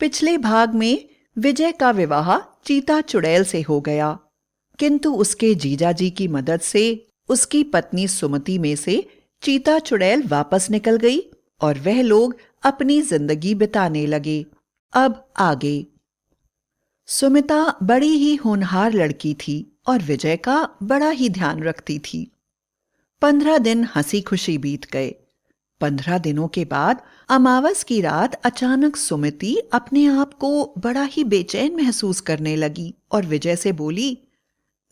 पिछले भाग में विजय का विवाह चीता चुड़ैल से हो गया, किंतु उसके जीजाजी की मदद से उसकी पत्नी सुमति में से चीता चुड़ैल वापस निकल गई और वह लोग अपनी जिंदगी बिताने लगे। अब आगे। सुमिता बड़ी ही होनहार लड़की थी और विजय का बड़ा ही ध्यान रखती थी। 15 दिन हंसी खुशी बीत गए। 15 दिनों के बाद अमावस की रात अचानक सुमति अपने आप को बड़ा ही बेचैन महसूस करने लगी और विजय से बोली,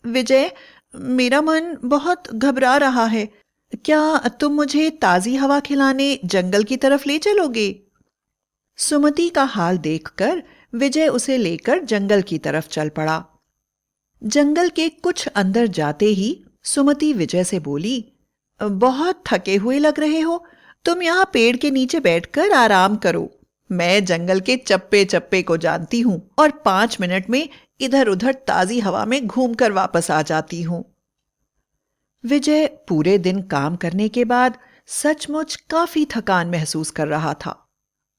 विजय, मेरा मन बहुत घबरा रहा है। क्या तुम मुझे ताजी हवा खिलाने जंगल की तरफ ले चलोगे? सुमति का हाल देखकर विजय उसे लेकर जंगल की तरफ चल पड़ा। जंगल के कुछ अंदर जाते ही सुमति विजय से बोली, बहुत थके हुए लग रहे हो, तुम यहाँ पेड़ के नीचे बैठकर आराम करो। मैं जंगल के चप्पे चप्पे को जानती हूँ और 5 मिनट में इधर उधर ताजी हवा में घूमकर वापस आ जाती हूँ। विजय पूरे दिन काम करने के बाद सचमुच काफी थकान महसूस कर रहा था।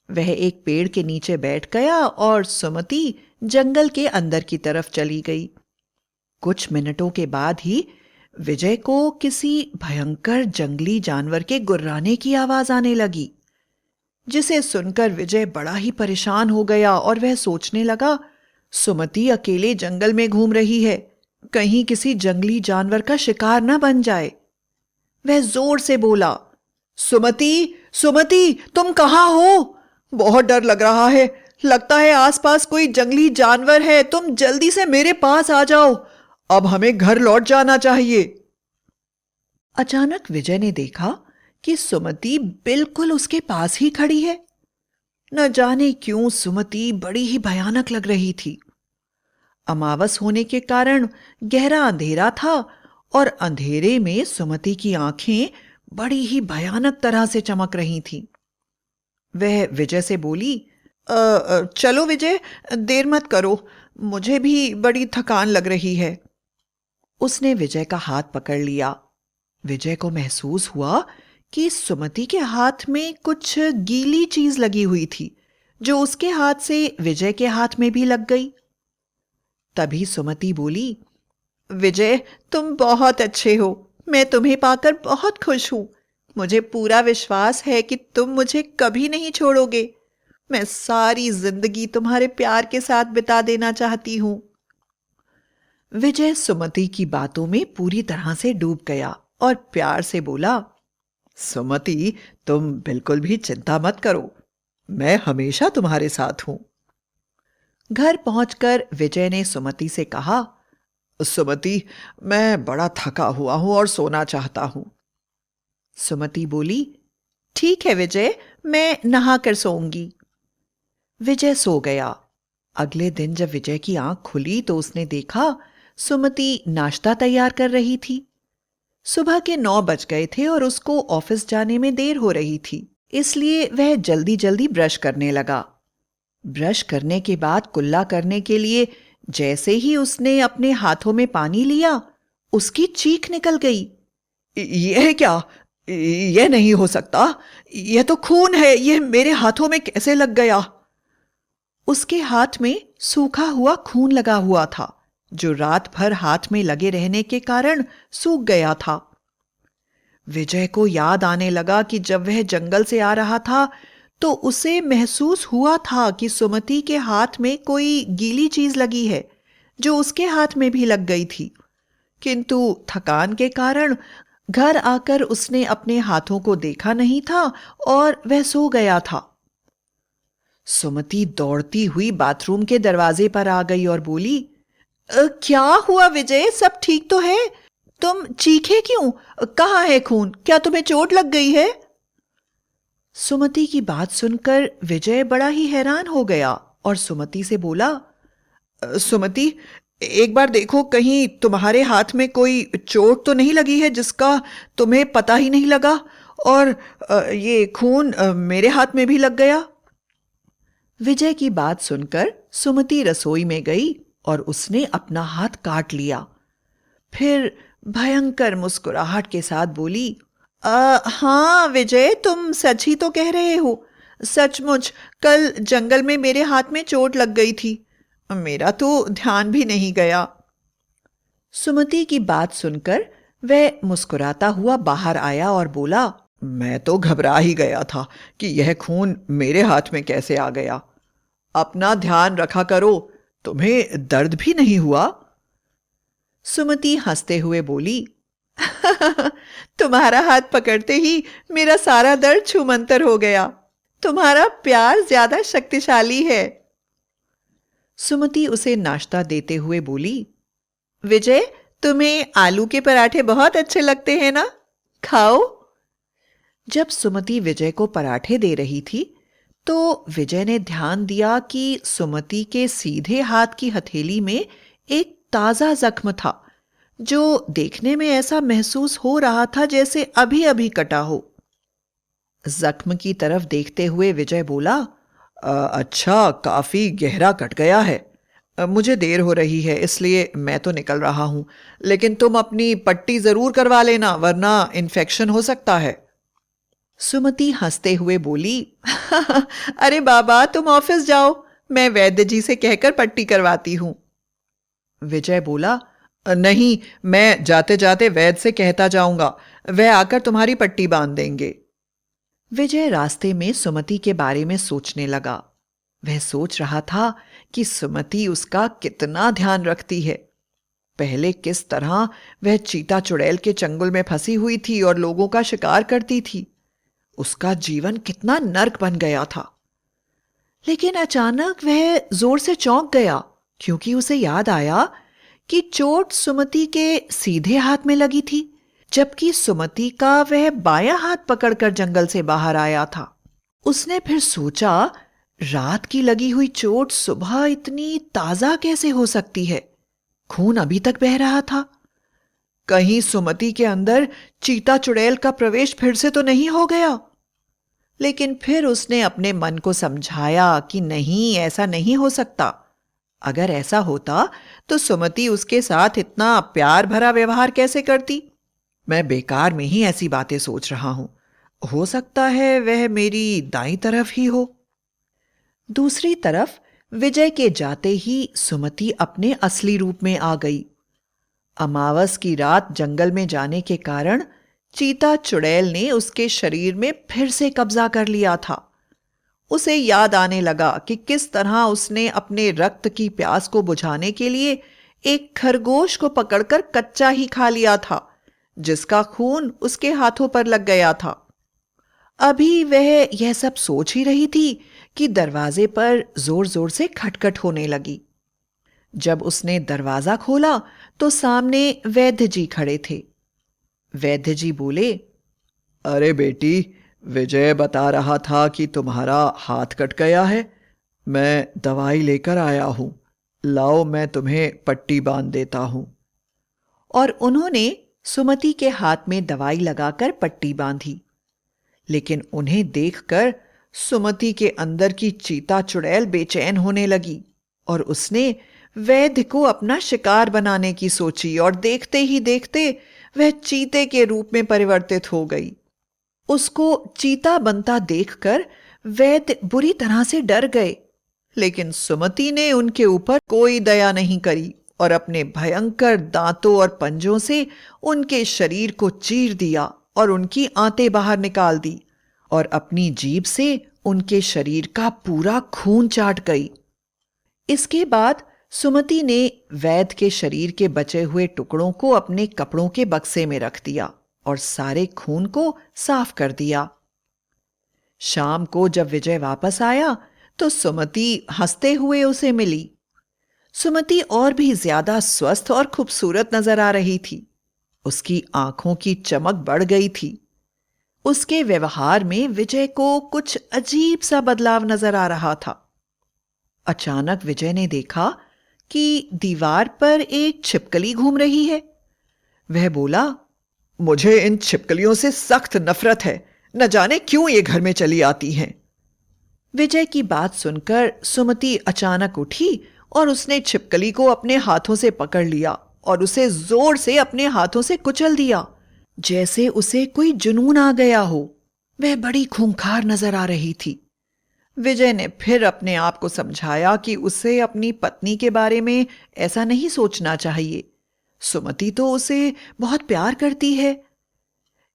वह एक पेड़ के नीचे बैठ गया और सुमति जंगल के अंदर की तरफ चली गई। कुछ मिनटों के बाद ही विजय को किसी भयंकर जंगली जानवर के गुर्राने की आवाज आने लगी, जिसे सुनकर विजय बड़ा ही परेशान हो गया और वह सोचने लगा, सुमति अकेले जंगल में घूम रही है, कहीं किसी जंगली जानवर का शिकार न बन जाए। वह जोर से बोला, सुमति, सुमति, तुम कहाँ हो? बहुत डर लग रहा है, लगता है आसपास कोई जंगली जानवर है, तुम जल्दी से मेरे पास आ जाओ, अब हमें घर लौट जाना चाहिए। अचानक विजय ने देखा कि सुमति बिल्कुल उसके पास ही खड़ी है। न जाने क्यों सुमति बड़ी ही भयानक लग रही थी। अमावस होने के कारण गहरा अंधेरा था और अंधेरे में सुमति की आंखें बड़ी ही भयानक तरह से चमक रही थीं। वह विजय से बोली, चलो विजय, देर मत करो, मुझे भी बड़ी थकान लग रही है। उसने विजय का हाथ पकड़ लिया। विजय को महसूस हुआ कि सुमति के हाथ में कुछ गीली चीज लगी हुई थी, जो उसके हाथ से विजय के हाथ में भी लग गई। तभी सुमति बोली, विजय, तुम बहुत अच्छे हो, मैं तुम्हें पाकर बहुत खुश हूं। मुझे पूरा विश्वास है कि तुम मुझे कभी नहीं छोड़ोगे। मैं सारी जिंदगी तुम्हारे प्यार के साथ बिता देना चाहती हूं। विजय सुमति की बातों में पूरी तरह से डूब गया और प्यार से बोला, सुमति, तुम बिल्कुल भी चिंता मत करो, मैं हमेशा तुम्हारे साथ हूं। घर पहुंचकर विजय ने सुमति से कहा, सुमति, मैं बड़ा थका हुआ हूं और सोना चाहता हूं। सुमति बोली, ठीक है विजय, मैं नहाकर सोऊंगी। विजय सो गया। अगले दिन जब विजय की आंख खुली तो उसने देखा सुमति नाश्ता तैयार कर रही थी। सुबह के 9 बज गए थे और उसको ऑफिस जाने में देर हो रही थी, इसलिए वह जल्दी जल्दी ब्रश करने लगा। ब्रश करने के बाद कुल्ला करने के लिए जैसे ही उसने अपने हाथों में पानी लिया, उसकी चीख निकल गई। यह क्या? यह नहीं हो सकता, यह तो खून है, यह मेरे हाथों में कैसे लग गया? उसके हाथ में सूखा हुआ खून लगा हुआ था, जो रात भर हाथ में लगे रहने के कारण सूख गया था। विजय को याद आने लगा कि जब वह जंगल से आ रहा था तो उसे महसूस हुआ था कि सुमति के हाथ में कोई गीली चीज लगी है, जो उसके हाथ में भी लग गई थी, किंतु थकान के कारण घर आकर उसने अपने हाथों को देखा नहीं था और वह सो गया था। सुमति दौड़ती हुई बाथरूम के दरवाजे पर आ गई और बोली, क्या हुआ विजय, सब ठीक तो है? तुम चीखे क्यों? कहाँ है खून? क्या तुम्हें चोट लग गई है? सुमति की बात सुनकर विजय बड़ा ही हैरान हो गया और सुमति से बोला, सुमति, एक बार देखो, कहीं तुम्हारे हाथ में कोई चोट तो नहीं लगी है जिसका तुम्हें पता ही नहीं लगा और ये खून मेरे हाथ में भी लग गया। विजय की बात सुनकर सुमति रसोई में गई और उसने अपना हाथ काट लिया। फिर भयंकर मुस्कुराहट के साथ बोली, हाँ विजय, तुम सच ही तो कह रहे हो, सचमुच कल जंगल में मेरे हाथ में चोट लग गई थी। मेरा तो ध्यान भी नहीं गया। सुमति की बात सुनकर वह मुस्कुराता हुआ बाहर आया और बोला, मैं तो घबरा ही गया था कि यह खून मेरे हाथ में कैसे आ गया। अपना ध्यान रखा करो, तुम्हें दर्द भी नहीं हुआ? सुमति हंसते हुए बोली, तुम्हारा हाथ पकड़ते ही मेरा सारा दर्द छूमंतर हो गया। तुम्हारा प्यार ज्यादा शक्तिशाली है। सुमति उसे नाश्ता देते हुए बोली, विजय, तुम्हें आलू के पराठे बहुत अच्छे लगते हैं ना? खाओ। जब सुमति विजय को पराठे दे रही थी तो विजय ने ध्यान दिया कि सुमति के सीधे हाथ की हथेली में एक ताजा जख्म था, जो देखने में ऐसा महसूस हो रहा था जैसे अभी अभी कटा हो। जख्म की तरफ देखते हुए विजय बोला, अच्छा, काफी गहरा कट गया है। मुझे देर हो रही है इसलिए मैं तो निकल रहा हूं, लेकिन तुम अपनी पट्टी जरूर करवा लेना वरना इन्फेक्शन हो सकता है। सुमति हंसते हुए बोली, अरे बाबा, तुम ऑफिस जाओ, मैं वैद्य जी से कहकर पट्टी करवाती हूं। विजय बोला, नहीं, मैं जाते जाते वैद्य से कहता जाऊंगा, वह आकर तुम्हारी पट्टी बांध देंगे। विजय रास्ते में सुमति के बारे में सोचने लगा। वह सोच रहा था कि सुमति उसका कितना ध्यान रखती है। पहले किस तरह वह चीता चुड़ैल के चंगुल में फंसी हुई थी और लोगों का शिकार करती थी। उसका जीवन कितना नर्क बन गया था। लेकिन अचानक वह जोर से चौंक गया क्योंकि उसे याद आया कि चोट सुमति के सीधे हाथ में लगी थी, जबकि सुमति का वह बायां हाथ पकड़कर जंगल से बाहर आया था। उसने फिर सोचा, रात की लगी हुई चोट सुबह इतनी ताजा कैसे हो सकती है? खून अभी तक बह रहा था। कहीं सुमति के अंदर चीता चुड़ैल का प्रवेश फिर से तो नहीं हो गया? लेकिन फिर उसने अपने मन को समझाया कि नहीं, ऐसा नहीं हो सकता। अगर ऐसा होता तो सुमति उसके साथ इतना प्यार भरा व्यवहार कैसे करती? मैं बेकार में ही ऐसी बातें सोच रहा हूं। हो सकता है वह मेरी दाईं तरफ ही हो। दूसरी तरफ विजय के जाते ही सुमति अपने असली रूप में आ गई। अमावस की रात जंगल में जाने के कारण चीता चुड़ैल ने उसके शरीर में फिर से कब्जा कर लिया था। उसे याद आने लगा कि किस तरह उसने अपने रक्त की प्यास को बुझाने के लिए एक खरगोश को पकड़कर कच्चा ही खा लिया था, जिसका खून उसके हाथों पर लग गया था। अभी वह यह सब सोच ही रही थी कि दरवाजे पर जोर जोर से खटखट होने लगी। जब उसने दरवाजा खोला तो सामने वैद्य जी खड़े थे। वैद्य जी बोले, अरे बेटी, विजय बता रहा था कि तुम्हारा हाथ कट गया है। मैं दवाई लेकर आया हूं, लाओ मैं तुम्हें पट्टी बांध देता हूं। और उन्होंने सुमति के हाथ में दवाई लगाकर पट्टी बांधी। लेकिन उन्हें देखकर सुमति के अंदर की चीता चुड़ैल बेचैन होने लगी और उसने वैद्य को अपना शिकार बनाने की सोची और देखते ही देखते वह चीते के रूप में परिवर्तित हो गई। उसको चीता बनता देखकर वैद्य बुरी तरह से डर गए, लेकिन सुमति ने उनके ऊपर कोई दया नहीं करी और अपने भयंकर दांतों और पंजों से उनके शरीर को चीर दिया और उनकी आंतें बाहर निकाल दी और अपनी जीभ से उनके शरीर का पूरा खून चाट गई। इसके बाद सुमति ने वैद्य के शरीर के बचे हुए टुकड़ों को अपने कपड़ों के बक्से में रख दिया और सारे खून को साफ कर दिया। शाम को जब विजय वापस आया तो सुमति हंसते हुए उसे मिली। सुमति और भी ज्यादा स्वस्थ और खूबसूरत नजर आ रही थी। उसकी आंखों की चमक बढ़ गई थी। उसके व्यवहार में विजय को कुछ अजीब सा बदलाव नजर आ रहा था। अचानक विजय ने देखा कि दीवार पर एक छिपकली घूम रही है। वह बोला, मुझे इन छिपकलियों से सख्त नफरत है, न जाने क्यों ये घर में चली आती हैं। विजय की बात सुनकर सुमति अचानक उठी और उसने छिपकली को अपने हाथों से पकड़ लिया और उसे जोर से अपने हाथों से कुचल दिया, जैसे उसे कोई जुनून आ गया हो। वह बड़ी खूंखार नजर आ रही थी। विजय ने फिर अपने आप को समझाया कि उसे अपनी पत्नी के बारे में ऐसा नहीं सोचना चाहिए। सुमति तो उसे बहुत प्यार करती है।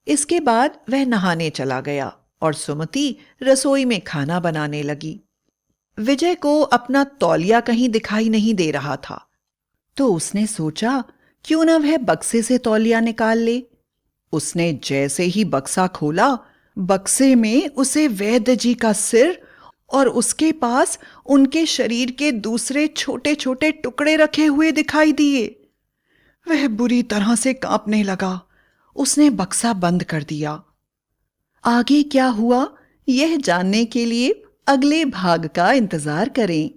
इसके बाद वह नहाने चला गया और सुमति रसोई में खाना बनाने लगी। विजय को अपना तौलिया कहीं दिखाई नहीं दे रहा था, तो उसने सोचा क्यों ना वह बक्से से तौलिया निकाल ले। उसने जैसे ही बक्सा खोला, बक्से में उसे वैद्य जी का सिर और उसके पास उनके शरीर के दूसरे छोटे छोटे टुकड़े रखे हुए दिखाई दिए। वह बुरी तरह से कांपने लगा। उसने बक्सा बंद कर दिया। आगे क्या हुआ, यह जानने के लिए अगले भाग का इंतजार करें।